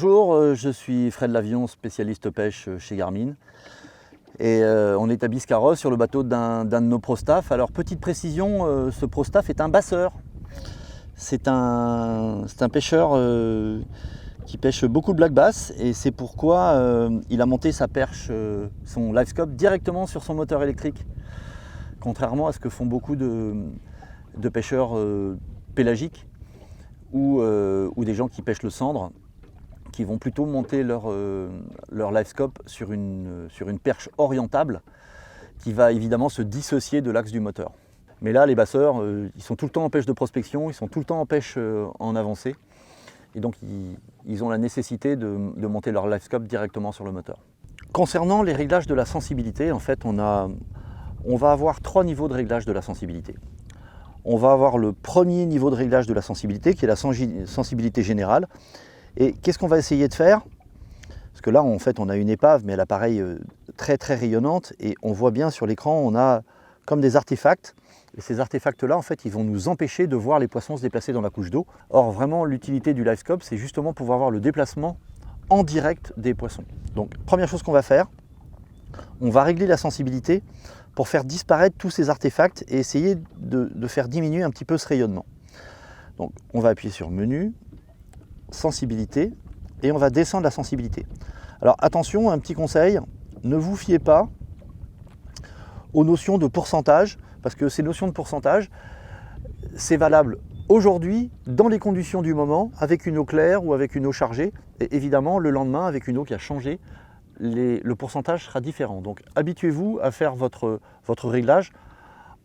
Bonjour, je suis Fred Lavion, spécialiste pêche chez Garmin. Et on est à Biscarrosse sur le bateau d'un de nos pro-staff. Alors petite précision, ce pro-staff est un basseur. C'est un pêcheur qui pêche beaucoup de black bass et c'est pourquoi il a monté sa perche, son livescope directement sur son moteur électrique. Contrairement à ce que font beaucoup de pêcheurs pélagiques ou des gens qui pêchent le cendre, qui vont plutôt monter leur livescope sur une perche orientable qui va évidemment se dissocier de l'axe du moteur. Mais là, les basseurs, ils sont tout le temps en pêche de prospection, ils sont tout le temps en pêche en avancée. Et donc, ils ont la nécessité de monter leur livescope directement sur le moteur. Concernant les réglages de la sensibilité, en fait, on va avoir 3 niveaux de réglage de la sensibilité. On va avoir le premier niveau de réglage de la sensibilité, qui est la sensibilité générale. Et qu'est-ce qu'on va essayer de faire? Parce que là, en fait, on a une épave, mais elle apparaît très très rayonnante. Et on voit bien sur l'écran, on a comme des artefacts. Et ces artefacts-là, en fait, ils vont nous empêcher de voir les poissons se déplacer dans la couche d'eau. Or, vraiment, l'utilité du livescope, c'est justement pouvoir voir le déplacement en direct des poissons. Donc, première chose qu'on va faire, on va régler la sensibilité pour faire disparaître tous ces artefacts et essayer de faire diminuer un petit peu ce rayonnement. Donc, on va appuyer sur Menu, Sensibilité, et on va descendre la sensibilité. Alors attention, un petit conseil, ne vous fiez pas aux notions de pourcentage, parce que ces notions de pourcentage, c'est valable aujourd'hui, dans les conditions du moment, avec une eau claire ou avec une eau chargée, et évidemment le lendemain avec une eau qui a changé, le pourcentage sera différent. Donc habituez-vous à faire votre réglage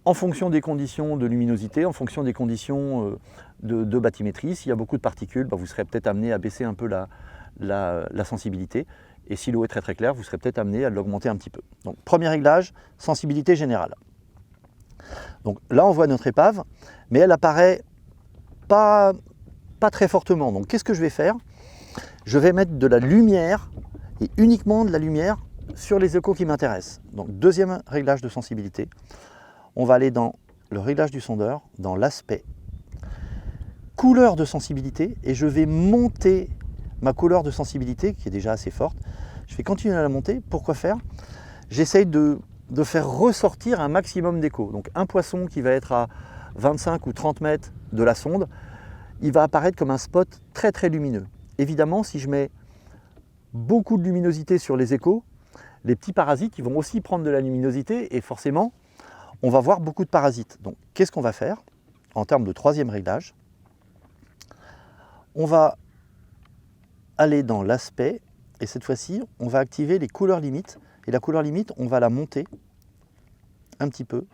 en fonction des conditions de luminosité, en fonction des conditions de bathymétrie. S'il y a beaucoup de particules, vous serez peut-être amené à baisser un peu la sensibilité. Et si l'eau est très très claire, vous serez peut-être amené à l'augmenter un petit peu. Donc premier réglage, sensibilité générale. Donc là on voit notre épave, mais elle apparaît pas très fortement. Donc qu'est-ce que je vais faire? Je vais mettre de la lumière, et uniquement de la lumière, sur les échos qui m'intéressent. Donc deuxième réglage de sensibilité. On va aller dans le réglage du sondeur, dans l'aspect, couleur de sensibilité, et je vais monter ma couleur de sensibilité, qui est déjà assez forte. Je vais continuer à la monter. Pourquoi faire? J'essaye de faire ressortir un maximum d'écho. Donc un poisson qui va être à 25 ou 30 mètres de la sonde, il va apparaître comme un spot très très lumineux. Évidemment, si je mets beaucoup de luminosité sur les échos, les petits parasites ils vont aussi prendre de la luminosité et forcément, on va voir beaucoup de parasites. Donc, qu'est-ce qu'on va faire en termes de troisième réglage? On va aller dans l'aspect et cette fois-ci, on va activer les couleurs limites. Et la couleur limite, on va la monter un petit peu.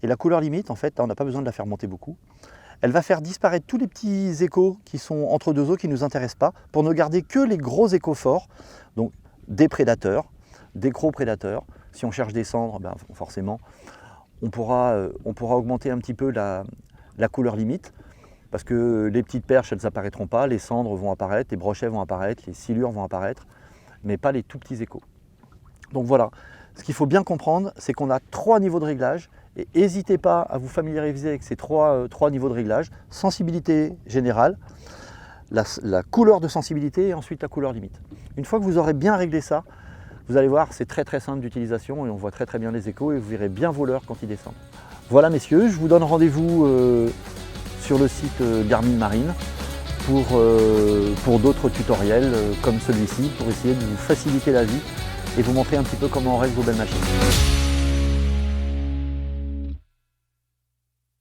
Et la couleur limite, en fait, on n'a pas besoin de la faire monter beaucoup. Elle va faire disparaître tous les petits échos qui sont entre deux eaux qui ne nous intéressent pas pour ne garder que les gros échos forts, donc des prédateurs, des gros prédateurs. Si on cherche des cendres, forcément, on pourra augmenter un petit peu la couleur limite parce que les petites perches, elles n'apparaîtront pas, les cendres vont apparaître, les brochets vont apparaître, les silures vont apparaître, mais pas les tout petits échos. Donc voilà, ce qu'il faut bien comprendre, c'est qu'on a 3 niveaux de réglage et n'hésitez pas à vous familiariser avec ces trois niveaux de réglage. Sensibilité générale, la couleur de sensibilité et ensuite la couleur limite. Une fois que vous aurez bien réglé ça, vous allez voir, c'est très très simple d'utilisation et on voit très très bien les échos et vous verrez bien vos leurres quand ils descendent. Voilà messieurs, je vous donne rendez-vous sur le site Garmin Marine pour d'autres tutoriels comme celui-ci, pour essayer de vous faciliter la vie et vous montrer un petit peu comment on règle vos belles machines.